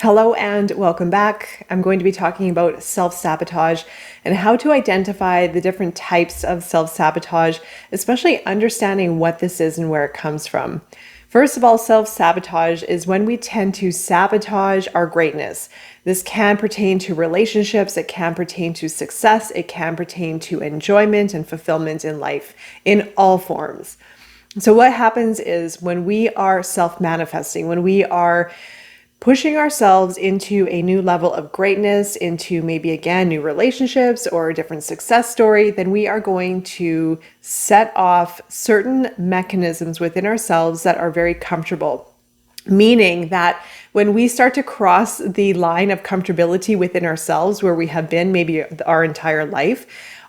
Hello and welcome back. I'm going to be talking about self-sabotage and how to identify the different types of self-sabotage, especially understanding what this is and where it comes from. First of all, self-sabotage is when we tend to sabotage our greatness. This can pertain to relationships, it can pertain to success, it can pertain to enjoyment and fulfillment in life in all forms. So what happens is when we are self-manifesting, when we are pushing ourselves into a new level of greatness, into maybe again new relationships or a different success story, then we are going to set off certain mechanisms within ourselves that are very comfortable. Meaning that when we start to cross the line of comfortability within ourselves, where we have been maybe our entire life,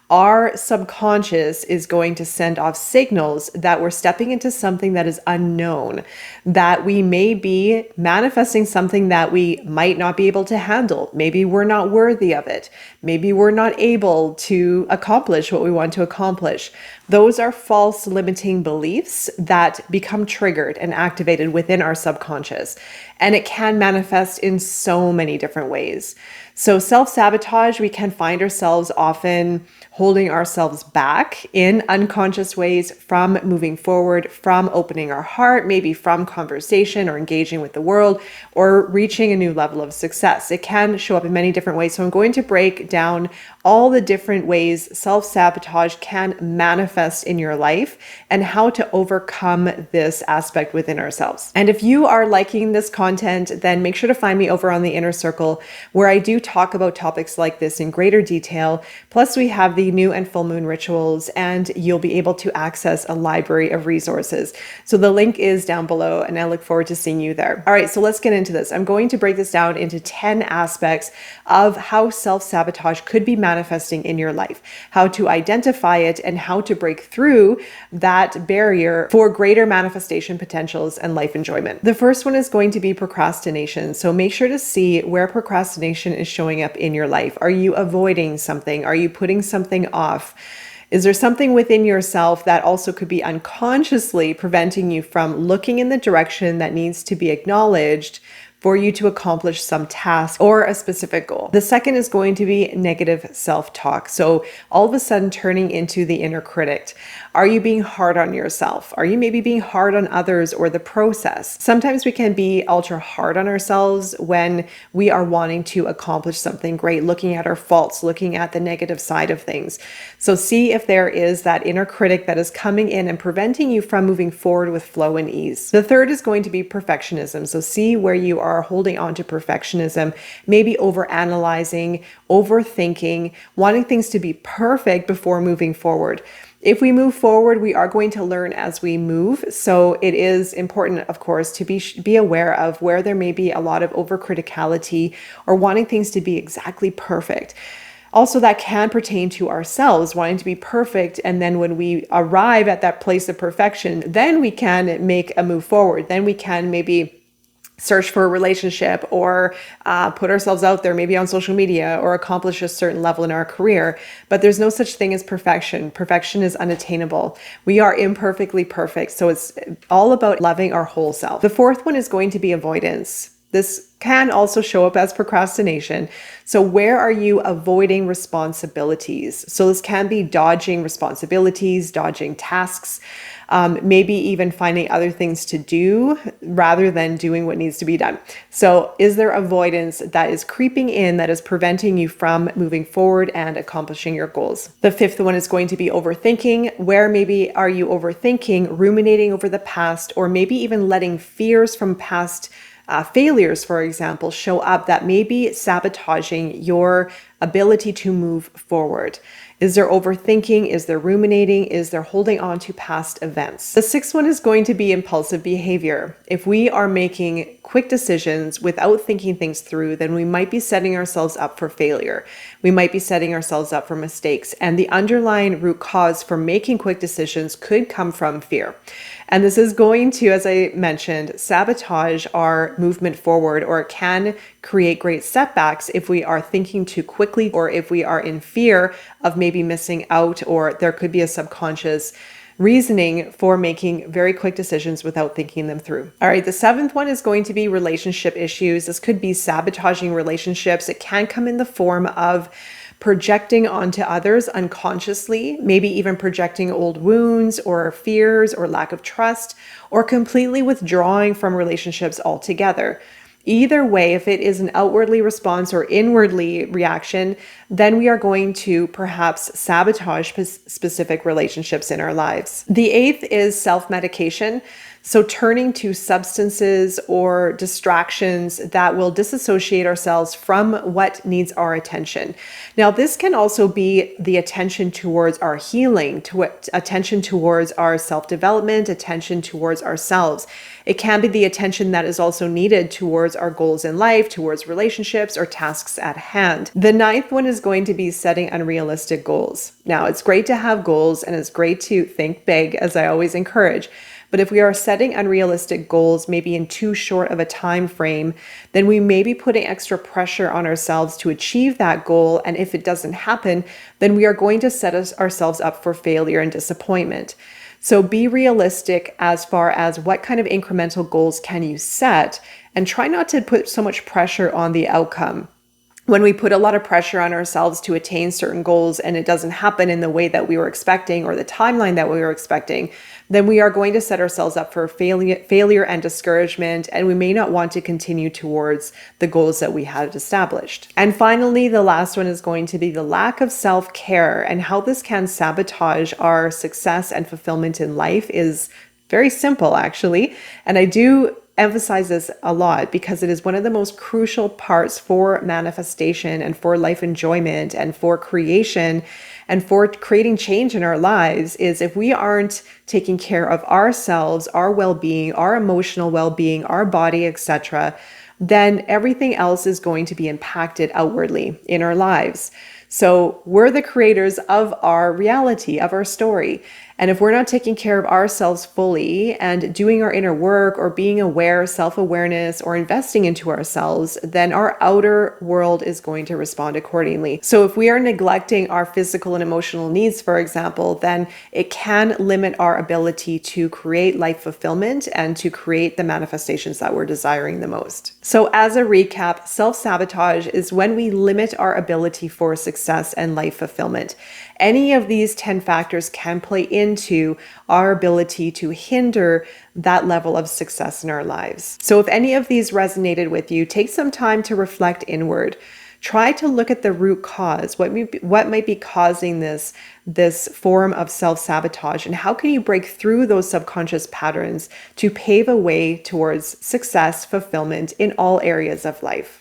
our subconscious is going to send off signals that we're stepping into something that is unknown, that we may be manifesting something that we might not be able to handle. Maybe we're not worthy of it. Maybe we're not able to accomplish what we want to accomplish. Those are false limiting beliefs that become triggered and activated within our subconscious. And it can manifest in so many different ways. So self-sabotage, we can find ourselves often holding ourselves back in unconscious ways from moving forward, from opening our heart, maybe from conversation or engaging with the world or reaching a new level of success. It can show up in many different ways. So I'm going to break down all the different ways self-sabotage can manifest in your life and how to overcome this aspect within ourselves. And if you are liking this content, then make sure to find me over on the Inner Circle, where I do talk about topics like this in greater detail. Plus we have the new and full moon rituals, and you'll be able to access a library of resources. So the link is down below, and I look forward to seeing you there. All right, so let's get into this. I'm going to break this down into 10 aspects of how self-sabotage could be manifesting in your life, how to identify it, and how to break through that barrier for greater manifestation potentials and life enjoyment. The first one is going to be procrastination. So make sure to see where procrastination is showing up in your life. Are you avoiding something? Are you putting something off? Is there something within yourself that also could be unconsciously preventing you from looking in the direction that needs to be acknowledged for you to accomplish some task or a specific goal? The second is going to be negative self-talk. So all of a sudden turning into the inner critic. Are you being hard on yourself? Are you maybe being hard on others or the process? Sometimes we can be ultra hard on ourselves when we are wanting to accomplish something great, looking at our faults, looking at the negative side of things. So see if there is that inner critic that is coming in and preventing you from moving forward with flow and ease. The third is going to be perfectionism. So see where you are holding on to perfectionism, maybe overanalyzing, overthinking, wanting things to be perfect before moving forward. If we move forward, we are going to learn as we move. So it is important, of course, to be aware of where there may be a lot of overcriticality or wanting things to be exactly perfect. Also, that can pertain to ourselves, wanting to be perfect. And then when we arrive at that place of perfection, then we can make a move forward. Then we can maybe search for a relationship or put ourselves out there, maybe on social media, or accomplish a certain level in our career. But there's no such thing as perfection. Perfection is unattainable. We are imperfectly perfect. So it's all about loving our whole self. The fourth one is going to be avoidance. This can also show up as procrastination. So where are you avoiding responsibilities? So this can be dodging responsibilities, dodging tasks, maybe even finding other things to do rather than doing what needs to be done. So is there avoidance that is creeping in that is preventing you from moving forward and accomplishing your goals? The fifth one is going to be overthinking. Where maybe are you overthinking, ruminating over the past, or maybe even letting fears from past failures, for example, show up that may be sabotaging your ability to move forward? Is there overthinking? Is there ruminating? Is there holding on to past events? The sixth one is going to be impulsive behavior. If we are making quick decisions without thinking things through, then we might be setting ourselves up for failure. We might be setting ourselves up for mistakes. And the underlying root cause for making quick decisions could come from fear. And this is going to, as I mentioned, sabotage our movement forward, or it can create great setbacks if we are thinking too quickly, or if we are in fear of maybe missing out, or there could be a subconscious reasoning for making very quick decisions without thinking them through. All right, the seventh one is going to be relationship issues. This could be sabotaging relationships. It can come in the form of projecting onto others unconsciously, maybe even projecting old wounds or fears or lack of trust, or completely withdrawing from relationships altogether. Either way, if it is an outwardly response or inwardly reaction, then we are going to perhaps sabotage specific relationships in our lives. The eighth is self-medication. So turning to substances or distractions that will disassociate ourselves from what needs our attention. Now, this can also be the attention towards our healing, attention towards our self-development, attention towards ourselves. It can be the attention that is also needed towards our goals in life, towards relationships or tasks at hand. The ninth one is going to be setting unrealistic goals. Now, it's great to have goals and it's great to think big, as I always encourage. But if we are setting unrealistic goals, maybe in too short of a time frame, then we may be putting extra pressure on ourselves to achieve that goal. And if it doesn't happen, then we are going to set ourselves up for failure and disappointment. So be realistic as far as what kind of incremental goals can you set, and try not to put so much pressure on the outcome. When we put a lot of pressure on ourselves to attain certain goals and it doesn't happen in the way that we were expecting or the timeline that we were expecting, then we are going to set ourselves up for failure and discouragement, and we may not want to continue towards the goals that we had established. And finally, the last one is going to be the lack of self-care, and how this can sabotage our success and fulfillment in life is very simple, actually. And I do emphasize this a lot because it is one of the most crucial parts for manifestation and for life enjoyment and for creation and for creating change in our lives. Is if we aren't taking care of ourselves, our well-being, our emotional well-being, our body, etc., then everything else is going to be impacted outwardly in our lives. So we're the creators of our reality, of our story. And if we're not taking care of ourselves fully and doing our inner work or being aware, self-awareness, or investing into ourselves, then our outer world is going to respond accordingly. So if we are neglecting our physical and emotional needs, for example, then it can limit our ability to create life fulfillment and to create the manifestations that we're desiring the most. So as a recap, self-sabotage is when we limit our ability for success and life fulfillment. Any of these 10 factors can play into our ability to hinder that level of success in our lives. So if any of these resonated with you, take some time to reflect inward. Try to look at the root cause. What might be causing this form of self-sabotage, and how can you break through those subconscious patterns to pave a way towards success, fulfillment in all areas of life?